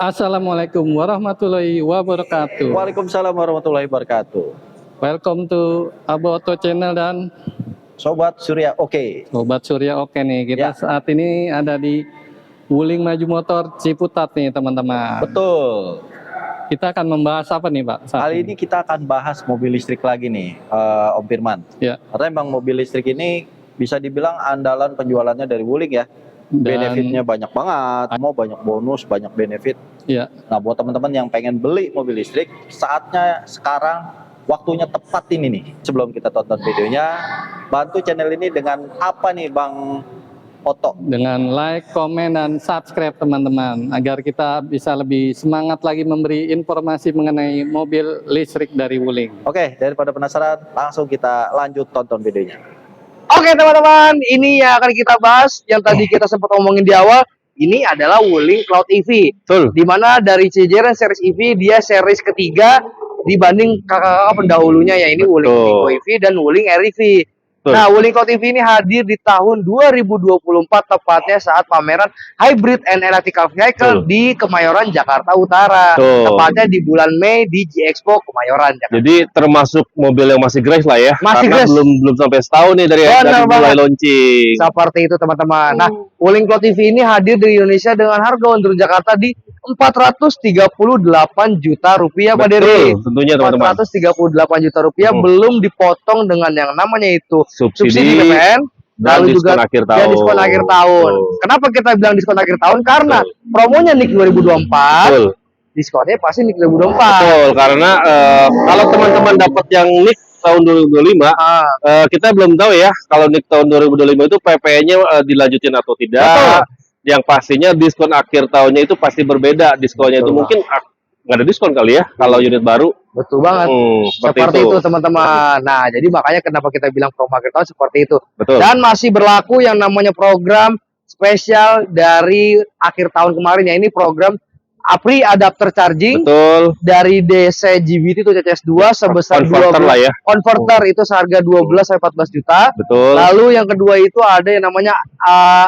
Assalamualaikum warahmatullahi wabarakatuh. Waalaikumsalam warahmatullahi wabarakatuh. Welcome to Abo Auto Channel dan Sobat Surya Oke. Sobat Surya Oke nih. Kita saat ini ada di Wuling Maju Motor Ciputat nih teman-teman. Betul. Kita akan membahas apa nih Pak? Kali ini kita akan bahas mobil listrik lagi nih, Om Firman. Ya. Karena emang mobil listrik ini bisa dibilang andalan penjualannya dari Wuling ya. Benefitnya banyak banget, mau banyak bonus, banyak benefit. Ya. Nah buat teman-teman yang pengen beli mobil listrik, saatnya sekarang, waktunya tepat ini nih. Sebelum kita tonton videonya, bantu channel ini dengan apa nih Bang Oto? Dengan like, komen, dan subscribe teman-teman, agar kita bisa lebih semangat lagi memberi informasi mengenai mobil listrik dari Wuling. Oke, daripada penasaran, langsung kita lanjut tonton videonya. Oke teman-teman, ini yang akan kita bahas yang tadi kita sempat omongin di awal. Ini adalah Wuling Cloud EV. Betul. Dimana dari Cejeren series EV dia series ketiga dibanding kakak-kakak pendahulunya ya ini Wuling Eco EV dan Wuling Air EV. Nah, Wuling Cloud EV ini hadir di tahun 2024 tepatnya saat pameran Hybrid and Electrical Vehicle di Kemayoran Jakarta Utara. Tepatnya di bulan Mei di G-Expo Kemayoran Jakarta. Jadi termasuk mobil yang masih grace lah ya. Masih karena grace. belum sampai setahun nih dari mulai launching. Seperti itu teman-teman. Nah, Wuling Cloud EV ini hadir di Indonesia dengan harga untuk Jakarta di 438 juta rupiah Pak Dery. Tentunya teman-teman. 438 juta rupiah belum dipotong dengan yang namanya itu subsidi PPN, lalu juga diskon akhir tahun. Kenapa kita bilang diskon akhir tahun? Karena promonya NIK 2024. Diskonnya pasti NIK 2024. Betul, karena kalau teman-teman dapat yang NIK tahun 2025, kita belum tahu ya kalau NIK tahun 2025 itu PPN-nya dilanjutin atau tidak. Betul. Yang pastinya diskon akhir tahunnya itu pasti berbeda. Diskonnya itu mungkin nggak ada diskon kali ya kalau unit baru. Betul banget. Seperti itu teman-teman. Nah, jadi makanya kenapa kita bilang promo akhir tahun seperti itu. Betul. Dan masih berlaku yang namanya program spesial dari akhir tahun kemarin ya. Ini program free adapter charging. Betul. Dari DC GBT itu CCS2 sebesar converter 12 lah ya. Converter itu seharga 12 sampai 14 juta. Betul. Lalu yang kedua itu ada yang namanya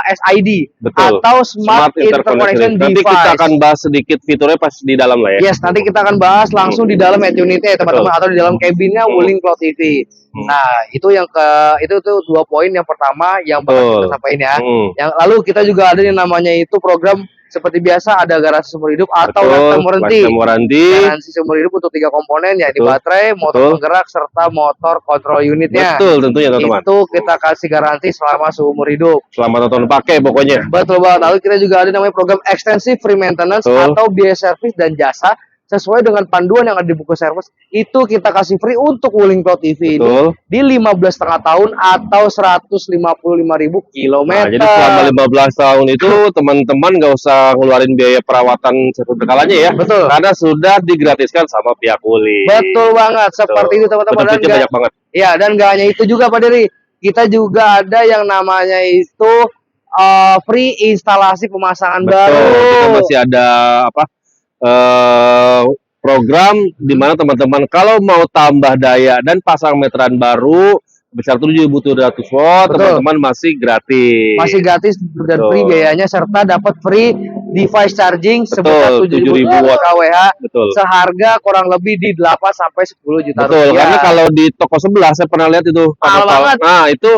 SID. Betul. Atau Smart Interconnection Device. Nanti kita akan bahas sedikit fiturnya pas di dalam lah ya. Yes, nanti kita akan bahas langsung di dalam unitnya ya teman-teman, atau di dalam kabinnya Wuling Cloud EV. Nah, itu yang itu tuh 2 poin yang pertama yang bakal kita sampaikan ya. Yang lalu kita juga ada yang namanya itu program seperti biasa ada garansi seumur hidup atau lifetime warranty. Garansi seumur hidup untuk 3 komponen ya, di baterai, motor penggerak serta motor kontrol unitnya. Betul, tentunya teman-teman. Itu kita kasih garansi selama seumur hidup. Selama tahun pakai pokoknya. Betul banget. Lalu kita juga ada namanya program extensive free maintenance atau biaya servis dan jasa sesuai dengan panduan yang ada di buku service. Itu kita kasih free untuk Wuling Cloud EV ini di 15,5 tahun atau 155.000 kilometer. Nah, jadi selama 15 tahun itu teman-teman nggak usah ngeluarin biaya perawatan servis berkalanya ya. Betul. Karena sudah digratiskan sama pihak Wuling. Betul banget. Seperti itu teman-teman. Benefitnya banyak banget. Ya, dan gak hanya itu juga Pak Dery. Kita juga ada yang namanya itu free instalasi pemasangan baru. Kita masih ada apa? Program di mana teman-teman kalau mau tambah daya dan pasang meteran baru besar 7.700 watt, teman-teman masih gratis. Masih gratis dan free biayanya serta dapat free device charging sebesar 7.000 watt kWh seharga kurang lebih di 8 sampai 10 juta rupiah. Karena kalau di toko sebelah saya pernah lihat itu. Nah, itu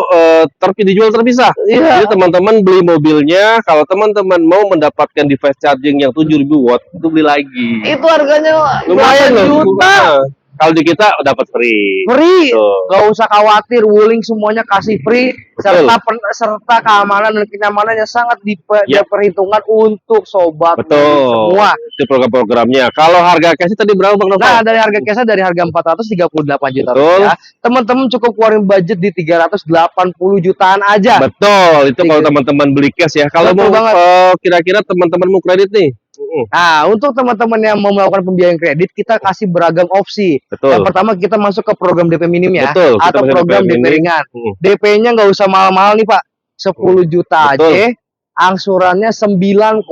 dijual terpisah. Jadi teman-teman beli mobilnya, kalau temanteman mau mendapatkan device charging yang 7.000 watt itu beli lagi. Itu harganya lumayan loh. Juta. Kalau di kita dapat free. Free. Gak usah khawatir, Wuling semuanya kasih free serta keamanan dan kenyamanannya sangat diperhitungkan untuk sobat semua. Itu program-programnya. Kalau harga cash tadi berapa Bang Novel? Nah, dari harga cash dari harga 438 juta rupiah. Teman-teman cukup keluarin budget di 380 jutaan aja. Betul. Itu kalau teman-teman beli cash ya. Kalau mau kira-kira teman-teman mau kredit nih. Nah, untuk teman-teman yang mau melakukan pembiayaan kredit, kita kasih beragam opsi. Yang pertama kita masuk ke program DP minim ya, atau program DP ringan. DP-nya nggak usah mahal-mahal nih Pak, 10 juta aja. Angsurannya 9,5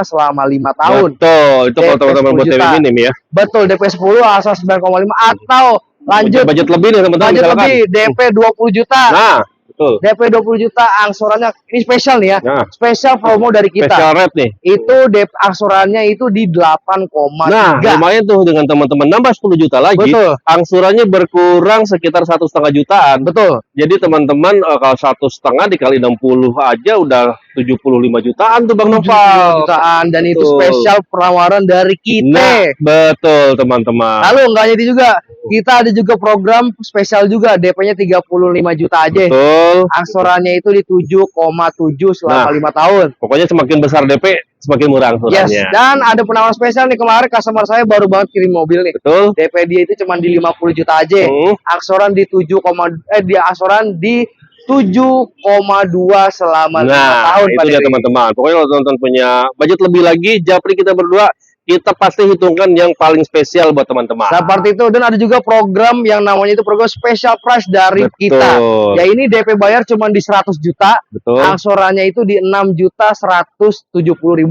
selama 5 tahun. Betul, itu kalau teman-teman buat DP minim ya. Betul, DP 10 asal 9,5 atau lanjut budget lebih nih teman-teman. Budget lebih, DP 20 juta. Nah, Betul. DP 20 juta angsurannya ini spesial nih ya. Nah, Spesial promo dari kita. special rate nih. Itu DP angsurannya itu di 8,3. Nah, lumayan tuh dengan teman-teman nambah 10 juta lagi. Betul. Angsurannya berkurang sekitar 1,5 jutaan. Betul. Jadi teman-teman kalau 1,5 dikali 60 aja udah 75 jutaan tuh Bang 75 Noval. jutaan dan itu Betul. spesial penawaran dari kita. Nah, betul teman-teman. Lalu enggak hanya itu juga, kita ada juga program spesial juga, DP-nya 35 juta aja. Betul. Angsurannya itu di 7,7 selama Nah. 5 tahun. Pokoknya semakin besar DP, semakin murah Yes, angsurannya. dan ada penawaran spesial nih kemarin customer saya baru banget kirim mobil nih. Betul. DP dia itu cuma di 50 juta aja. Angsuran di 7,2 selama 5 Nah, tahun itu Pak dia Dewi. teman-teman. Pokoknya kalau teman-teman punya budget lebih lagi, japri kita berdua, kita pasti hitungkan yang paling spesial buat teman-teman. Seperti itu, dan ada juga program yang namanya itu program special price dari Betul. kita. Ya ini DP bayar cuma di 100 juta, Betul. angsurannya itu di 6.170.000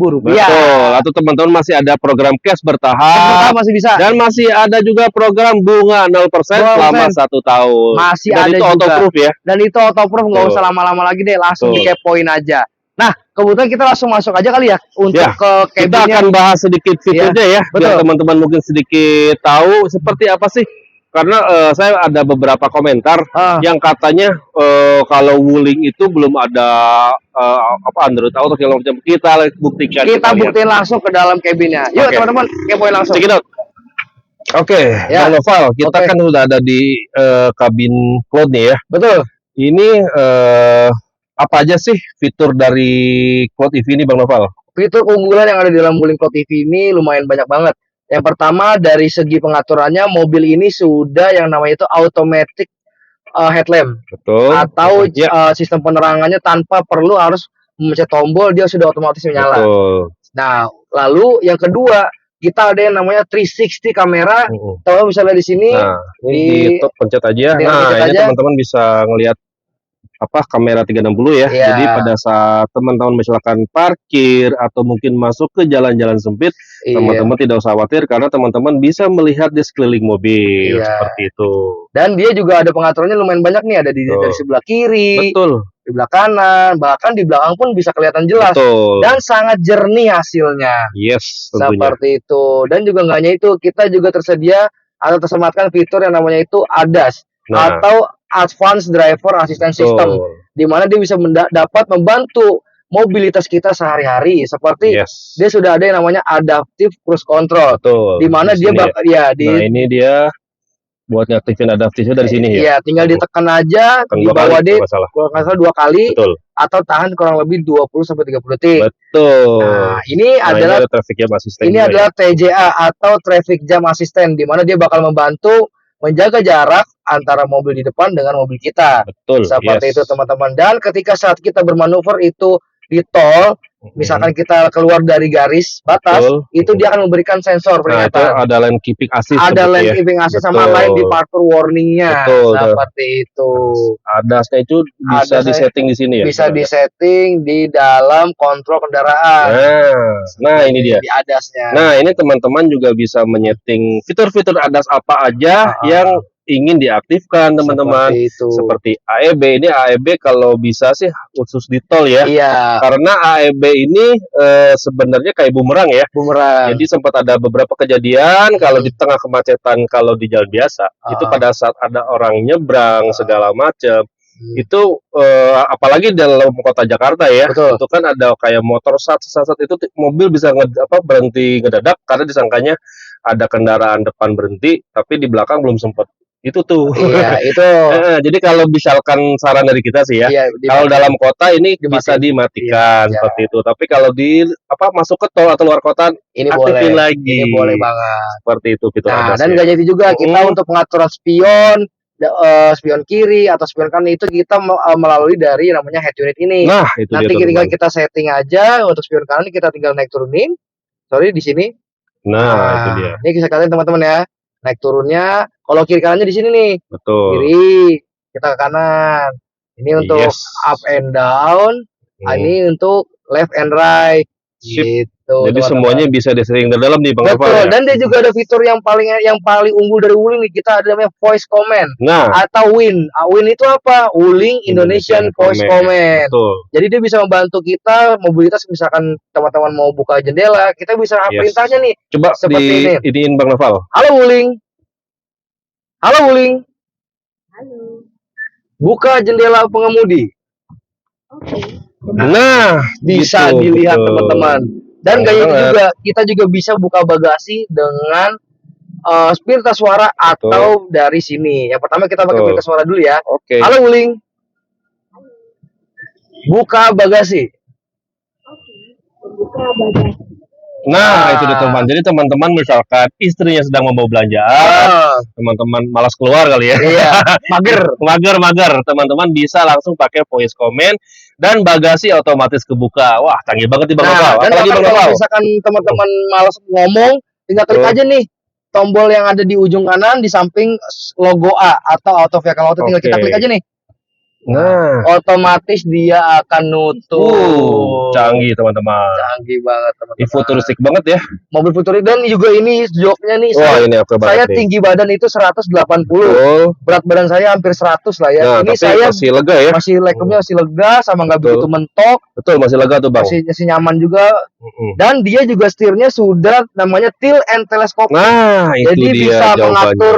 rupiah. Betul. Atau teman-teman masih ada program cash bertahap. Masih bisa. Dan masih ada juga program bunga 0% selama 1 tahun. Masih Dan ada itu juga. auto-proof ya. Dan itu auto-proof, nggak Betul. usah lama-lama lagi deh, langsung Betul. dikepoin aja. Nah, kebetulan kita langsung masuk aja kali ya untuk Ya, ke Kita cabinnya. akan bahas sedikit fiturnya ya, biar betul. teman-teman mungkin sedikit tahu seperti apa sih. Karena saya ada beberapa komentar yang katanya kalau Wuling itu belum ada Android Auto segala macam. Kita buktikan. Kita lihat. buktiin langsung ke dalam cabinnya. Yuk Oke. teman-teman, kepoin langsung. Check it out. Oke, Ya. Bang Noval, kita Oke. kan sudah ada di kabin cloud nih ya. Betul. Ini apa aja sih fitur dari Cloud EV ini Bang Noval? Fitur keunggulan yang ada di dalam Wuling Cloud TV ini lumayan banyak banget. Yang pertama dari segi pengaturannya, mobil ini sudah yang namanya itu automatic headlamp Betul. atau Ya. sistem penerangannya tanpa perlu harus memencet tombol, dia sudah otomatis menyala. Betul. Nah, lalu yang kedua, kita ada yang namanya 360 kamera. Teman-teman bisa lihat di sini. Nah, ini di pencet aja. Di Nah, pencet ini aja. teman-teman bisa ngelihat kamera 360 ya. Iya. Jadi pada saat teman-teman misalkan parkir atau mungkin masuk ke jalan-jalan sempit, Iya. teman-teman tidak usah khawatir karena teman-teman bisa melihat di sekeliling mobil Iya. seperti itu. Dan dia juga ada pengaturannya lumayan banyak nih, ada dari sebelah kiri, Betul. di sebelah kanan, bahkan di belakang pun bisa kelihatan jelas. Betul. Dan sangat jernih hasilnya. Yes, tentunya. Seperti itu. Dan juga nggak hanya itu, kita juga tersedia atau tersematkan fitur yang namanya itu ADAS Nah, atau Advanced Driver Assistance System, di mana dia bisa dapat membantu mobilitas kita sehari-hari. Seperti yes. dia sudah ada yang namanya Adaptive Cruise Control, Betul. di mana Di dia sini bakal Nah, ini dia buat ngaktifin adaptifnya dari sini ya. Iya, tinggal ditekan aja Tekan di dua kali, bawah deh, kalau nggak salah. kalau nggak salah 2 kali, Betul. atau tahan kurang lebih 20 sampai 30 detik. Betul. Nah, ini Nah, adalah ini ada traffic jam assistant ini juga adalah TJA atau Traffic Jam Assistant, di mana dia bakal membantu menjaga jarak antara mobil di depan dengan mobil kita. Betul. Seperti yes. itu teman-teman. Dan ketika saat kita bermanuver itu di tol, misalkan kita keluar dari garis batas, Betul. itu dia akan memberikan sensor Nah, itu peringatan. ada lane keeping assist. Ada seperti lane ya. keeping assist sama Betul. lane departure warningnya. Betul. Seperti itu. Adasnya itu bisa Adasnya disetting di sini ya. Bisa disetting di dalam kontrol kendaraan. Nah, ini dia. Di ADAS-nya. Nah, ini teman-teman juga bisa menyeting fitur-fitur ADAS apa aja yang ingin diaktifkan teman-teman. Seperti itu. Seperti AEB. Ini AEB kalau bisa sih khusus di tol ya. Iya, Karena AEB ini sebenarnya kayak bumerang ya. bumerang. Jadi sempat ada beberapa kejadian kalau di tengah kemacetan, kalau di jalan biasa itu pada saat ada orang nyebrang segala macam itu apalagi dalam kota Jakarta ya. Betul. Itu kan ada kayak motor sat itu mobil bisa berhenti ngedadak karena disangkanya ada kendaraan depan berhenti tapi di belakang belum sempat. Itu tuh. Iya, itu. Jadi kalau misalkan saran dari kita sih ya, Iya, kalau dalam kota ini Dimatiin. bisa dimatikan Iya. seperti itu. Tapi kalau di masuk ke tol atau luar kota ini aktifin boleh. lagi. Ini boleh banget. Seperti itu fitur Nah, ADAS dan ya. gak jadi juga kita untuk pengaturan spion, spion kiri atau spion kanan itu kita melalui dari namanya head unit ini. Nah, itu Nanti dia tinggal teman-teman. kita setting aja untuk spion kanan kita tinggal naik turunin. Sorry di sini. Nah, itu dia. Ini bisa kalian teman-teman ya. Naik turunnya, kalau kiri kanannya di sini nih. Betul. Kiri, kita ke kanan. Ini untuk Yes. up and down, ini untuk left and right. Sip. Gitu, Jadi teman-teman. semuanya bisa di-setting dari dalam nih Bang Noval Betul, ya. dan dia juga ada fitur yang paling unggul dari Wuling nih. Kita ada namanya voice comment Nah, atau Win. Win itu apa? Wuling Indonesian Voice Comment. Betul. Jadi dia bisa membantu kita mobilitas, misalkan teman-teman mau buka jendela, kita bisa perintahnya nih. Coba Seperti ini. iniin Bang Noval. Halo Wuling. Halo Wuling. Halo. Buka jendela pengemudi. Oke. Nah, Bisa gitu, dilihat betul. teman-teman. Dan Keren gaya itu banget. juga kita juga bisa buka bagasi dengan perintah suara atau dari sini. Yang pertama kita pakai Betul. perintah suara dulu ya. Oke. Halo Wuling. Buka bagasi. Oke. Buka bagasi. Nah, itu dia teman. Jadi teman-teman misalkan istrinya sedang membawa belanjaan, teman-teman malas keluar kali ya. Iya, mager. Teman-teman bisa langsung pakai voice comment dan bagasi otomatis kebuka. Wah, canggih banget nih Bang Noval. Dan Apalagi Bang kalau Noval. misalkan teman-teman malas ngomong, tinggal klik aja nih tombol yang ada di ujung kanan di samping logo A atau auto vehicle auto, tinggal kita klik aja nih. Nah, Otomatis dia akan nutup. canggih teman-teman. Canggih banget teman-teman. Ini futuristik banget ya. Mobil futuristik, dan juga ini joknya nih. Wah, ini oke Saya banget nih. tinggi badan itu 180. Betul. Berat badan saya hampir 100 lah ya. Nah, Ini tapi saya masih lega ya. masih lekumnya masih lega, sama nggak Betul. begitu mentok, Betul, masih lega tuh Bang. masih nyaman juga. Mm-mm. Dan dia juga setirnya sudah namanya tilt and telescope. Nah, itu Jadi dia bisa jawabannya. mengatur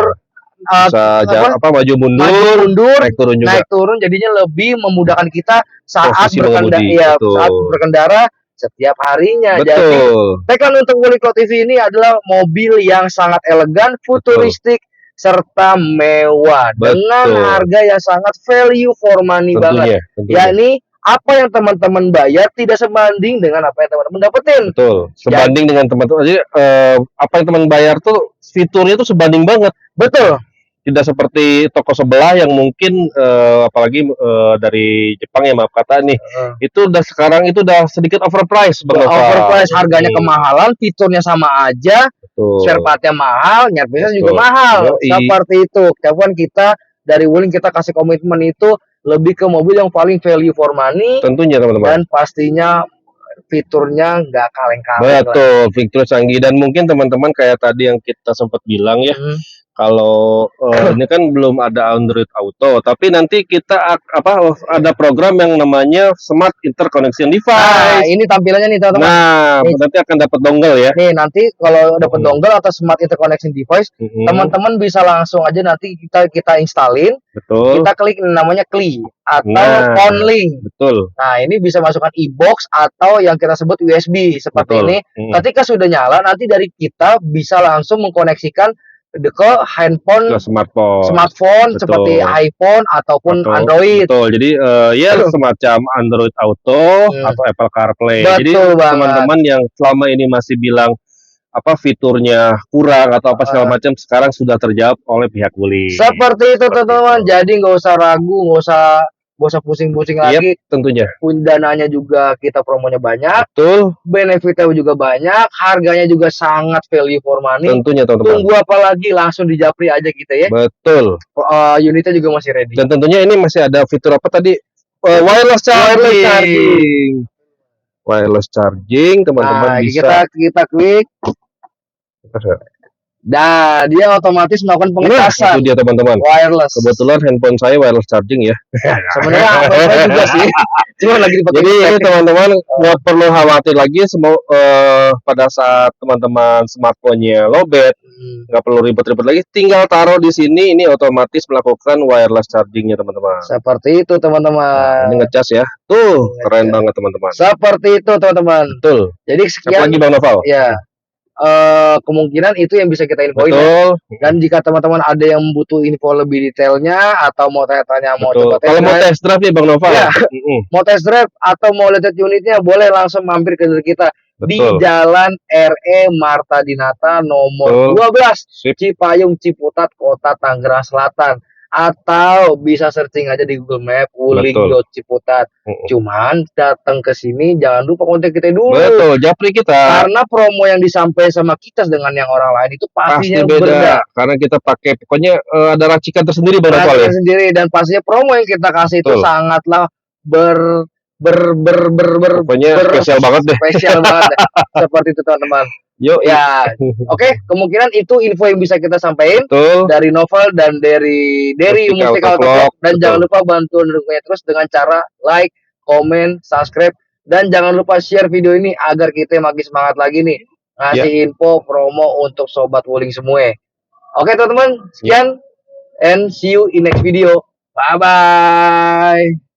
Bisa maju mundur, naik turun juga. naik turun, jadinya lebih memudahkan kita saat Posisi berkendara, mengemudi, ya, betul. saat berkendara setiap harinya. Jadi Betul. Taycan untuk Wuling Cloud TV ini adalah mobil yang sangat elegan, futuristik, serta mewah dengan Betul. harga yang sangat value for money banget. Tentunya. Yakni apa yang teman-teman bayar tidak sebanding dengan apa yang teman-teman dapetin. Betul. Sebanding dengan teman-teman. Jadi apa yang teman bayar tuh fiturnya tuh sebanding banget. Betul. Tidak seperti toko sebelah yang mungkin apalagi dari Jepang ya, maaf kata nih, itu udah sekarang itu udah sedikit overpriced Bang Noval. Overpriced, harganya kemahalan, fiturnya sama aja, Betul. spare partnya mahal, nyervisnya Betul. juga mahal. Yoi. Seperti itu. Kapan kita dari Wuling kita kasih komitmen itu lebih ke mobil yang paling value for money, Tentunya teman-teman. dan pastinya fiturnya nggak kaleng-kaleng. Betul, fitur canggih, dan mungkin teman-teman kayak tadi yang kita sempat bilang ya, kalau ini kan belum ada Android Auto, tapi nanti kita ada program yang namanya Smart Interconnection Nah, Device. ini tampilannya nih teman-teman. Nah, Nih. nanti akan dapat dongle ya. Nih, nanti kalau dapat dongle atau Smart Interconnection Device, teman-teman bisa langsung aja nanti kita installin, Betul. kita klik namanya CLI atau Nah. Onlink. Betul. Nah, ini bisa masukkan e-box atau yang kita sebut USB seperti Betul. ini. Ketika sudah nyala, nanti dari kita bisa langsung mengkoneksikan ke handphone, Ke smartphone Betul. seperti iPhone ataupun Android. Betul. Jadi ya semacam Android Auto atau Apple CarPlay. Betul Jadi banget. teman-teman yang selama ini masih bilang fiturnya kurang atau apa segala macam, sekarang sudah terjawab oleh pihak Wuling. Seperti itu teman-teman. Jadi nggak usah ragu, nggak usah pusing-pusing lagi. Tentunya. Dananya juga kita promonya banyak, Betul. benefitnya juga banyak, harganya juga sangat value for money. Tentunya teman-teman. Tunggu apa lagi, langsung di Japri aja kita ya. Betul. Unitnya juga masih ready. Dan tentunya ini masih ada fitur apa tadi? Wireless charging. Wireless charging, teman-teman Nah, bisa. kita klik. Nah, dia otomatis melakukan Nah, pengecasan. itu dia teman-teman. Wireless. Kebetulan handphone saya wireless charging ya. Sebenarnya apa juga sih. Cuma lagi dipakai. Jadi ini teman-teman nggak perlu khawatir lagi pada saat teman-teman smartphone-nya lowbat, nggak perlu ribet-ribet lagi. Tinggal taruh di sini, ini otomatis melakukan wireless charging-nya teman-teman. Seperti itu teman-teman. Ini ngecas ya. Tuh, keren banget teman-teman. Seperti itu teman-teman. Betul. Jadi Apa sekian. lagi Bang Noval? Ya. Kemungkinan itu yang bisa kita infoin ya. Betul. Dan jika teman-teman ada yang butuh info lebih detailnya atau mau tanya-tanya, mau Betul. coba Kalau mau drive, test drive nih Bang Noval. Ya. mau test drive atau mau lihat unitnya, boleh langsung mampir ke kita di Betul. Jalan RE Marta Dinata nomor 12 Sip. Cipayung Ciputat Kota Tangerang Selatan, atau bisa searching aja di Google Map Wuling.Ciputat. Cuman datang ke sini jangan lupa kontak kita dulu. Betul, Japri kita. Karena promo yang disampaikan sama kita dengan yang orang lain itu Pasti pastinya beda. Karena kita pakai pokoknya ada racikan tersendiri Bang Noval ya. sendiri, dan pastinya promo yang kita kasih itu Betul. sangatlah Pokoknya spesial banget deh. spesial banget deh. Seperti itu teman-teman. Yuk, Ya, oke, kemungkinan itu info yang bisa kita sampaikan betul. dari Novel dan dari Mustika Mustika Auto Vlog, Autovlog. Dan betul. jangan lupa bantu mendukungnya terus dengan cara like, komen, subscribe, dan jangan lupa share video ini agar kita makin semangat lagi nih ngasih info promo untuk sobat Wuling semua. Oke teman-teman, sekian and see you in next video. Bye bye.